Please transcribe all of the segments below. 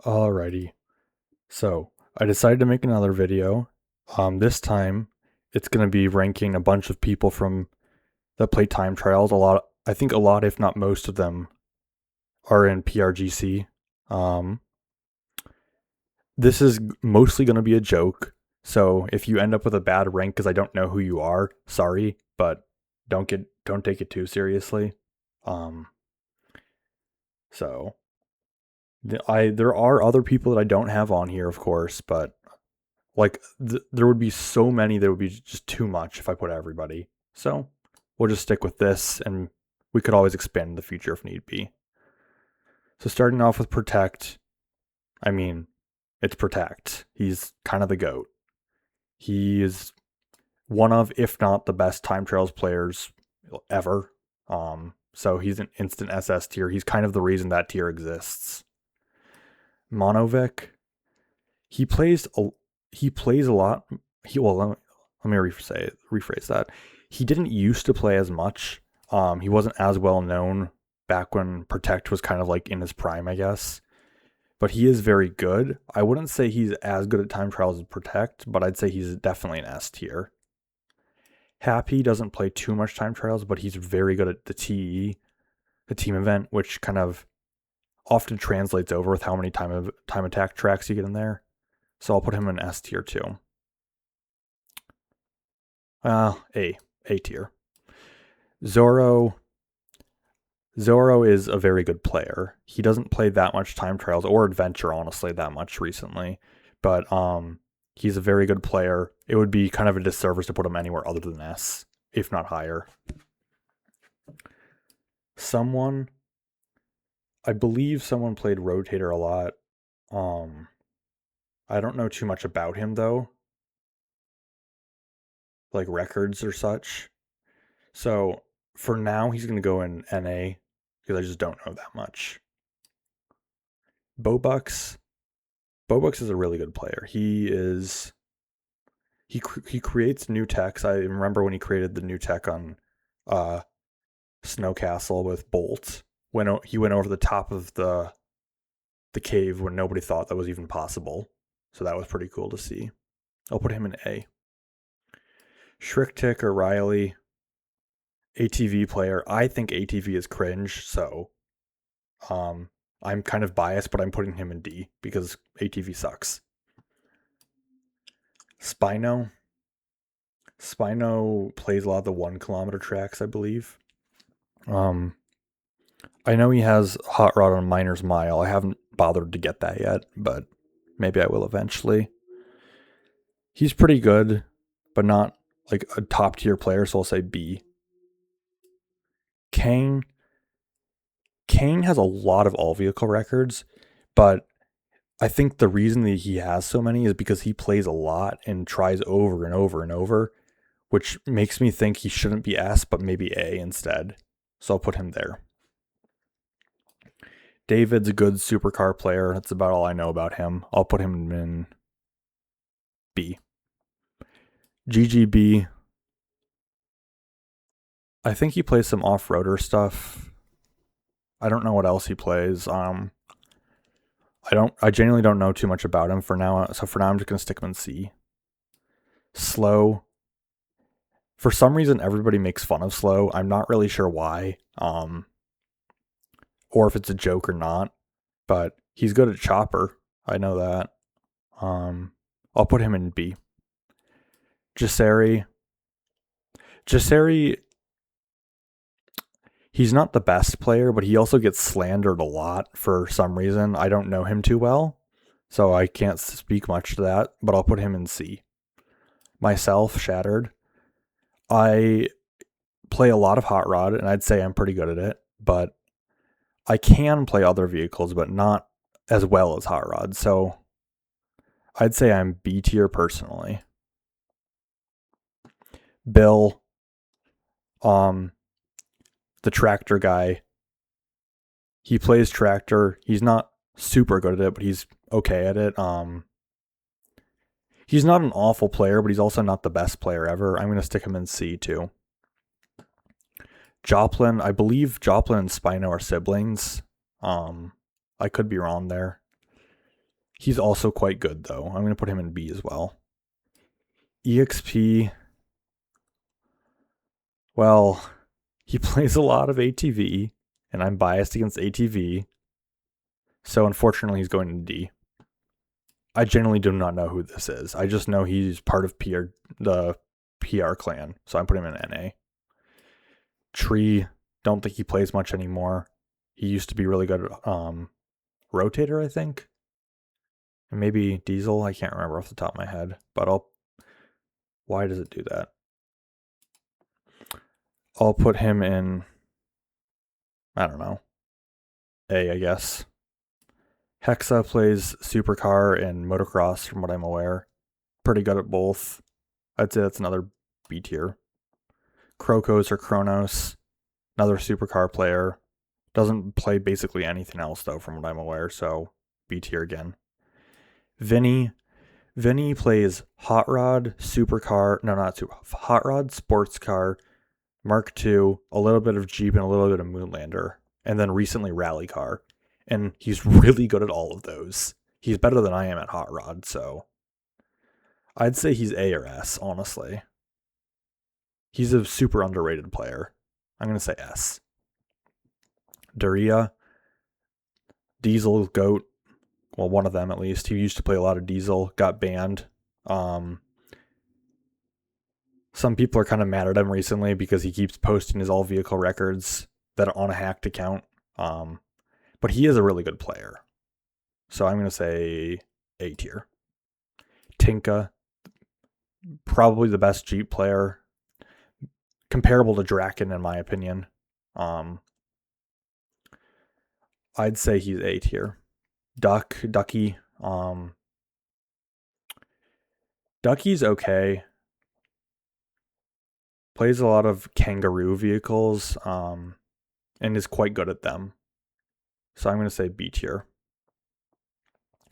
Alrighty, so I decided to make another video. This time it's gonna be ranking a bunch of people from that play time trials. I think a lot, if not most of them, are in PRGC. Um, this is mostly gonna be a joke. So if you end up with a bad rank because I don't know who you are, sorry, but don't take it too seriously. Um, so there are other people that I don't have on here, of course, but there would be so many that would be just too much if I put everybody. So we'll just stick with this, and we could always expand in the future if need be. So starting off with Protect, I mean, it's Protect. He's kind of the GOAT. He is one of, if not the best time trials players ever. So he's an instant SS tier. He's kind of the reason that tier exists. Monovic, he plays a lot. Let me rephrase that. He didn't used to play as much. He wasn't as well known back when Protect was kind of like in his prime, I guess. But he is very good. I wouldn't say he's as good at time trials as Protect, but I'd say he's definitely an S tier. Happy doesn't play too much time trials, but he's very good at the TE, the team event, which kind of often translates over with how many time attack tracks you get in there. So I'll put him in S tier too. A tier. Zoro is a very good player. He doesn't play that much time trials or adventure, honestly, that much recently. But he's a very good player. It would be kind of a disservice to put him anywhere other than S, if not higher. I believe someone played Rotator a lot. I don't know too much about him though, like records or such. So for now, he's going to go in NA because I just don't know that much. Bobucks is a really good player. He creates new techs. I remember when he created the new tech on Snow Castle with Bolt, when he went over the top of the cave when nobody thought that was even possible. So that was pretty cool to see. I'll put him in A. Shriktik or Riley, ATV player. I think ATV is cringe, so I'm kind of biased, but I'm putting him in D because ATV sucks. Spino plays a lot of the 1 kilometer tracks, I believe. I know he has Hot Rod on Miner's Mile. I haven't bothered to get that yet, but maybe I will eventually. He's pretty good, but not like a top tier player, so I'll say B. Kane has a lot of all vehicle records, but I think the reason that he has so many is because he plays a lot and tries over and over and over, which makes me think he shouldn't be S, but maybe A instead. So I'll put him there. David's a good supercar player. That's about all I know about him. I'll put him in B. GGB, I think he plays some off-roader stuff. I don't know what else he plays. I genuinely don't know too much about him for now. So for now, I'm just gonna stick him in C. Slow. For some reason, everybody makes fun of Slow. I'm not really sure why, or if it's a joke or not. But he's good at Chopper. I know that. I'll put him in B. Jaseri, he's not the best player, but he also gets slandered a lot for some reason. I don't know him too well, so I can't speak much to that, but I'll put him in C. Myself, Shattered. I play a lot of Hot Rod, and I'd say I'm pretty good at it, but I can play other vehicles, but not as well as Hot Rod, so I'd say I'm B tier personally. Bill, the tractor guy. He plays tractor. He's not super good at it, but he's okay at it. He's not an awful player, but he's also not the best player ever. I'm going to stick him in C too. Joplin, I believe Joplin and Spino are siblings. I could be wrong there. He's also quite good, though. I'm going to put him in B as well. EXP, well, he plays a lot of ATV, and I'm biased against ATV. So unfortunately, he's going to D. I generally do not know who this is. I just know he's part of the PR clan, so I'm putting him in NA. Tree, don't think he plays much anymore. He used to be really good at Rotator, I think. And maybe Diesel, I can't remember off the top of my head. But why does it do that? I'll put him in, I don't know, A, I guess. Hcr2 plays supercar and motocross, from what I'm aware. Pretty good at both. I'd say that's another B tier. Krokos or Kronos, another supercar player. Doesn't play basically anything else, though, from what I'm aware, so B tier again. Vinny plays Hot Rod, Supercar, no, not Super, Hot Rod, Sports Car, Mark II, a little bit of Jeep, and a little bit of Moonlander, and then recently Rally Car. And he's really good at all of those. He's better than I am at Hot Rod, so I'd say he's A or S, honestly. He's a super underrated player. I'm going to say S. Daria, Diesel, GOAT. Well, one of them at least. He used to play a lot of Diesel, got banned. Some people are kind of mad at him recently because he keeps posting his all vehicle records that are on a hacked account. But he is a really good player. So I'm going to say A tier. Tinka, probably the best Jeep player. Comparable to Draken, in my opinion. I'd say he's A tier. Ducky. Ducky's okay. Plays a lot of kangaroo vehicles, and is quite good at them. So I'm going to say B tier.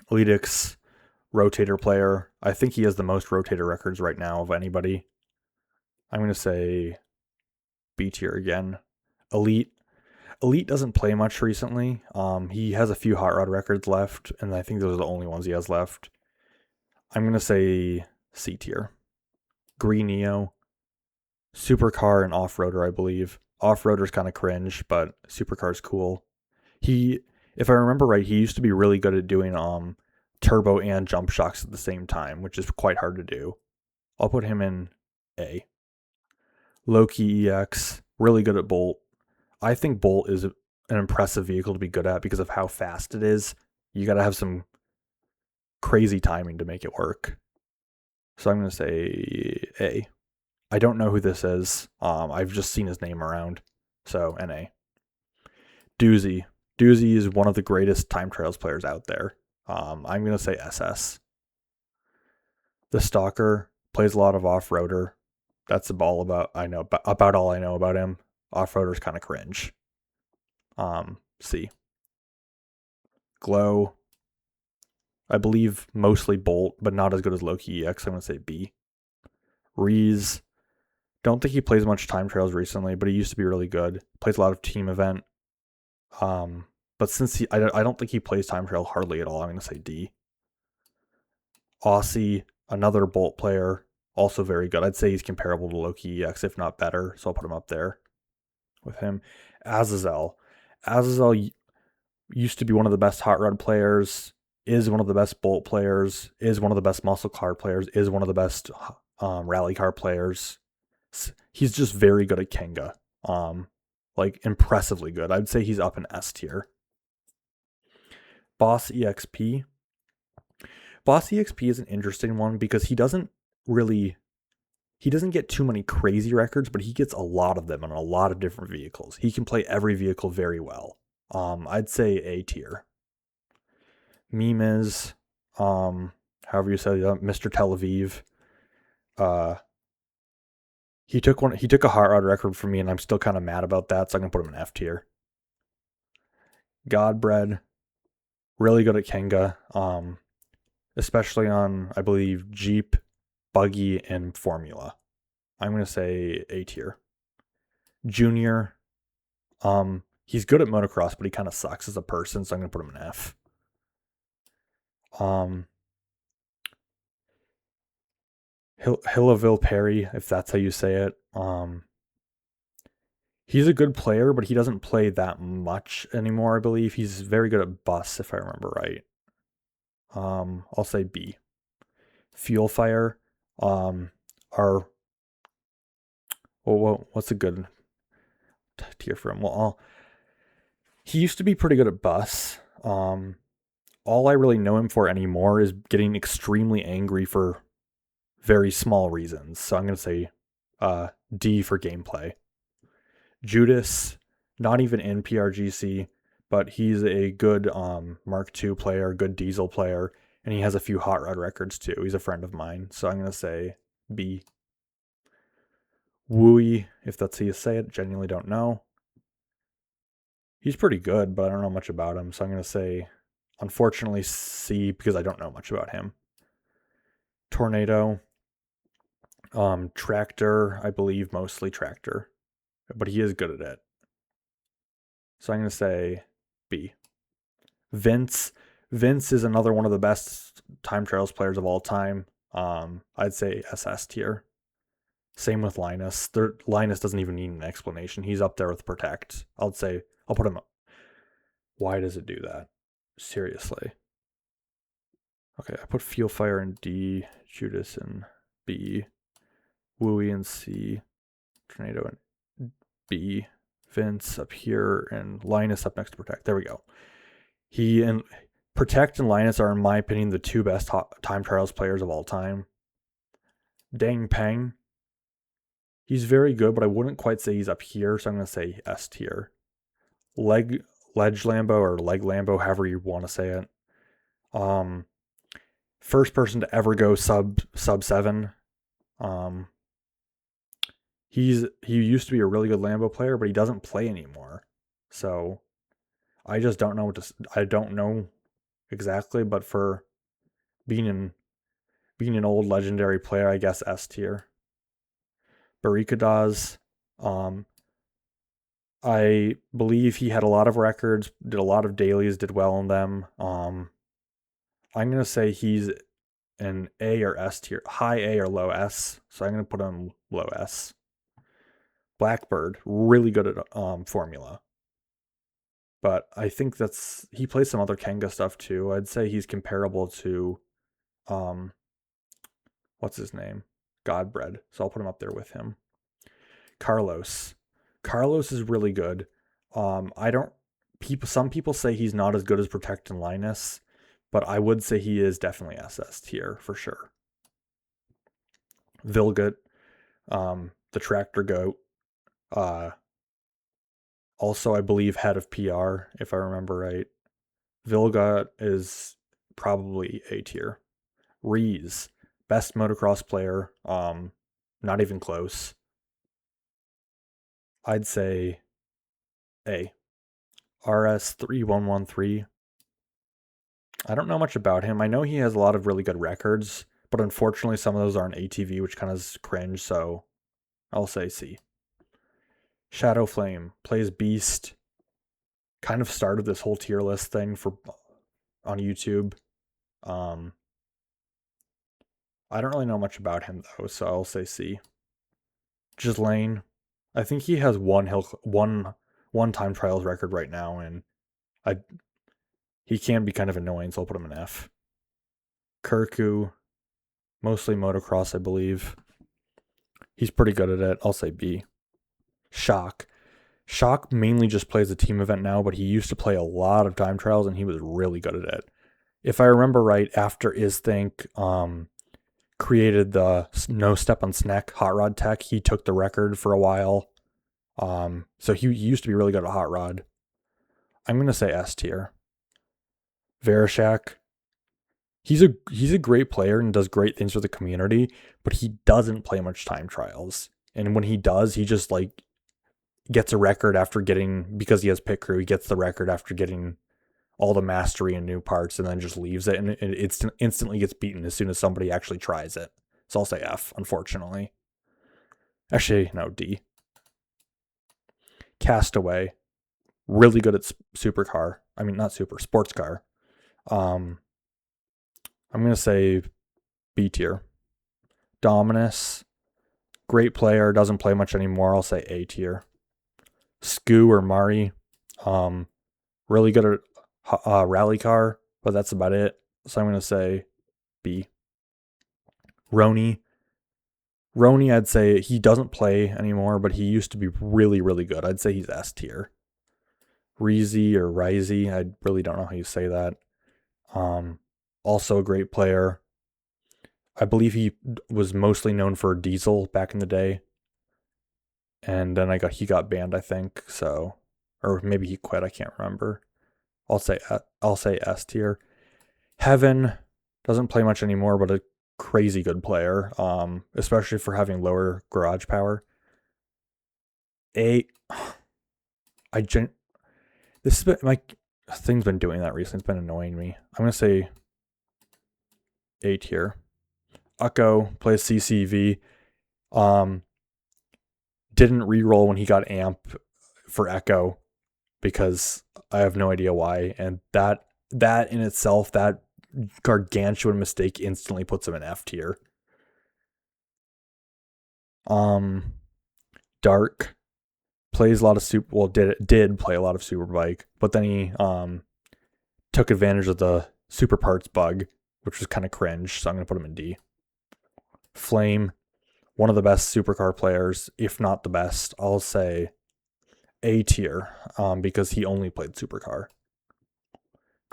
Elitix, rotator player. I think he has the most rotator records right now of anybody. I'm going to say B tier again. Elite doesn't play much recently. He has a few hot rod records left, and I think those are the only ones he has left. I'm going to say C tier. Green Neo, supercar and off-roader, I believe. Off-roader's kind of cringe, but supercar's cool. If I remember right, he used to be really good at doing turbo and jump shocks at the same time, which is quite hard to do. I'll put him in A. Loki EX, really good at Bolt. I think Bolt is an impressive vehicle to be good at because of how fast it is. You got to have some crazy timing to make it work. So I'm going to say A. I don't know who this is. I've just seen his name around. So NA. Doozy is one of the greatest time trials players out there. I'm going to say SS. The Stalker plays a lot of off-roader. That's all about all I know about him. Off-roader's kind of cringe. C. Glow, I believe mostly Bolt, but not as good as Loki EX. I'm going to say B. Reese, don't think he plays much time trials recently, but he used to be really good. Plays a lot of team event. But since I don't think he plays time trial hardly at all, I'm going to say D. Aussie, another Bolt player, also very good. I'd say he's comparable to Loki EX, if not better, so I'll put him up there with him. Azazel used to be one of the best hot rod players, is one of the best Bolt players, is one of the best muscle car players, is one of the best rally car players. He's just very good at Kenga. Like impressively good. I'd say he's up in S tier. Boss EXP. Boss EXP is an interesting one because he doesn't get too many crazy records, but he gets a lot of them on a lot of different vehicles. He can play every vehicle very well. I'd say A tier. Memes, however you say that, Mr. Tel Aviv. He took a hot rod record from me, and I'm still kind of mad about that, so I'm gonna put him in F tier. Godbread, really good at Kenga, especially on, I believe, Jeep, Buggy, and Formula. I'm gonna say A tier. Junior, he's good at motocross, but he kind of sucks as a person, so I'm gonna put him in F. Um, Hillaville Perry, if that's how you say it. He's a good player, but he doesn't play that much anymore, I believe. He's very good at bus, if I remember right. I'll say B. Fuel Fire. Um, are what's a good tier for him? Well, he used to be pretty good at bus. All I really know him for anymore is getting extremely angry for very small reasons. So I'm gonna say D for gameplay. Judas, not even in PRGC, but he's a good Mark II player, good diesel player, and he has a few hot rod records too. He's a friend of mine, so I'm gonna say B. Wooey, if that's how you say it, genuinely don't know. He's pretty good, but I don't know much about him, so I'm gonna say, unfortunately, C because I don't know much about him. Tornado, Tractor, I believe mostly Tractor, but he is good at it. So I'm gonna say B. Vince. Vince is another one of the best time trials players of all time. I'd say SS tier. Same with Linus. Linus doesn't even need an explanation. He's up there with Protect. I'll put him up. Why does it do that? Seriously. Okay, I put Fuel Fire in D, Judas in B, Wooey in C, Tornado in B, Vince up here, and Linus up next to Protect. There we go. He and Protect and Linus are, in my opinion, the two best time trials players of all time. Dang Peng, he's very good, but I wouldn't quite say he's up here, so I'm going to say S tier. Ledge Lambo or Leg Lambo, however you want to say it. First person to ever go sub 7. He used to be a really good Lambo player, but he doesn't play anymore. So I just don't know I don't know exactly, but for being an old legendary player, I guess S tier. Barricades, I believe he had a lot of records, did a lot of dailies, did well in them. I'm gonna say he's an A or S tier, high A or low S. So I'm gonna put him low S. Blackbird, really good at formula. But I think he plays some other Kenga stuff too. I'd say he's comparable to what's his name? Godbread. So I'll put him up there with him. Carlos. Carlos is really good. I don't some people say he's not as good as Protect and Linus, but I would say he is definitely SS tier for sure. Vilgut, the Tractor Goat, also I believe head of PR, if I remember right. Vilgut is probably A tier. Rees, best motocross player, not even close. I'd say A. RS3113. I don't know much about him. I know he has a lot of really good records, but unfortunately some of those aren't ATV, which kind of is cringe, so I'll say C. Shadow Flame plays Beast. Kind of started this whole tier list thing on YouTube. I don't really know much about him though, so I'll say C. Gislaine, I think he has one time trials record right now, and he can be kind of annoying, so I'll put him in F. Hcr2, mostly motocross, I believe. He's pretty good at it. I'll say B. Shock. Shock mainly just plays a team event now, but he used to play a lot of time trials, and he was really good at it. If I remember right, after Isthink created the no step on snack hot rod tech, he took the record for a while. So he used to be really good at hot rod. I'm gonna say S tier. Vereshak, he's a great player and does great things for the community, but he doesn't play much time trials. And when he does, he just like gets a record after getting, because he has pit crew, he gets the record after getting all the mastery and new parts, and then just leaves it, and it instantly gets beaten as soon as somebody actually tries it. So I'll say F, unfortunately. Actually, no, D. Castaway, really good at supercar. I mean, not super, sports car. I'm going to say B tier. Dominus, great player, doesn't play much anymore. I'll say A tier. Skoo or Mari, really good at rally car, but that's about it. So I'm going to say B. Roni, I'd say he doesn't play anymore, but he used to be really, really good. I'd say he's S tier. Reezy or Risey, I really don't know how you say that. Also a great player. I believe he was mostly known for Diesel back in the day, and then he got banned, I think. So, or maybe he quit. I can't remember. I'll say S tier. Heaven doesn't play much anymore, but a crazy good player, especially for having lower garage power. This has been my thing's been doing that recently. It's been annoying me. I'm gonna say A tier. Ucko plays CCV. Didn't reroll when he got amp for Echo because I have no idea why. And that in itself, that gargantuan mistake instantly puts him in F tier. Dark plays a lot of did play a lot of Superbike, but then he took advantage of the super parts bug, which was kind of cringe, so I'm gonna put him in D. Flame, one of the best supercar players, if not the best. I'll say A tier, because he only played supercar.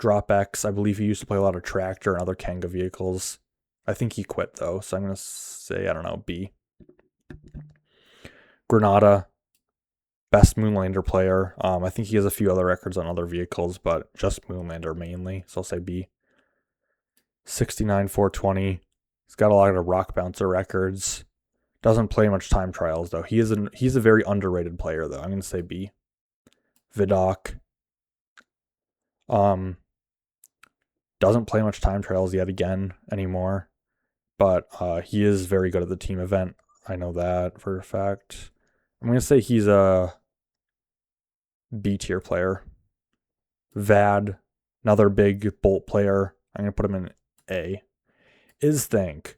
DropX, I believe he used to play a lot of tractor and other Kanga vehicles. I think he quit though, so I'm gonna say, I don't know, B. Granada, best Moonlander player. I think he has a few other records on other vehicles, but just Moonlander mainly, so I'll say B. 69 420. He's got a lot of rock bouncer records. Doesn't play much time trials though. He's a very underrated player though. I'm gonna say B. Vidok. Doesn't play much time trials yet again anymore, but he is very good at the team event. I know that for a fact. I'm gonna say he's a B tier player. Vad, another big Bolt player. I'm gonna put him in A. Isthank.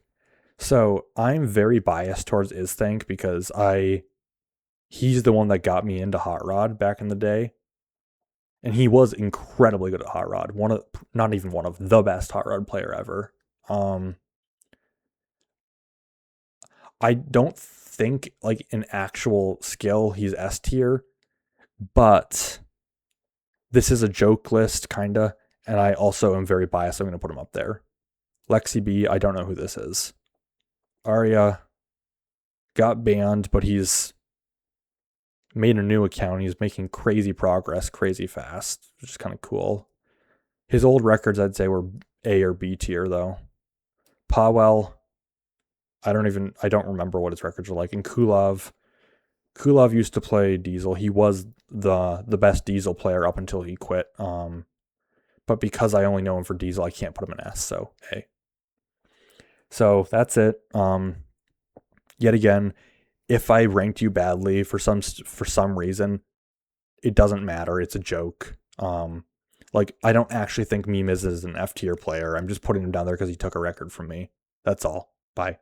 So I'm very biased towards Isthank because he's the one that got me into Hot Rod back in the day. And he was incredibly good at Hot Rod. Not even one of the best Hot Rod player ever. I don't think like in actual skill he's S tier, but this is a joke list kinda, and I also am very biased. I'm gonna put him up there. Lexi B, I don't know who this is. Arya got banned, but he's made a new account. He's making crazy progress, crazy fast, which is kind of cool. His old records, I'd say, were A or B tier, though. Powell, I don't remember what his records are like. And Kulov used to play Diesel. He was the best Diesel player up until he quit. But because I only know him for Diesel, I can't put him in S, so A. So that's it. Yet again, if I ranked you badly for some reason, it doesn't matter. It's a joke. I don't actually think Mimes is an F tier player. I'm just putting him down there because he took a record from me. That's all. Bye.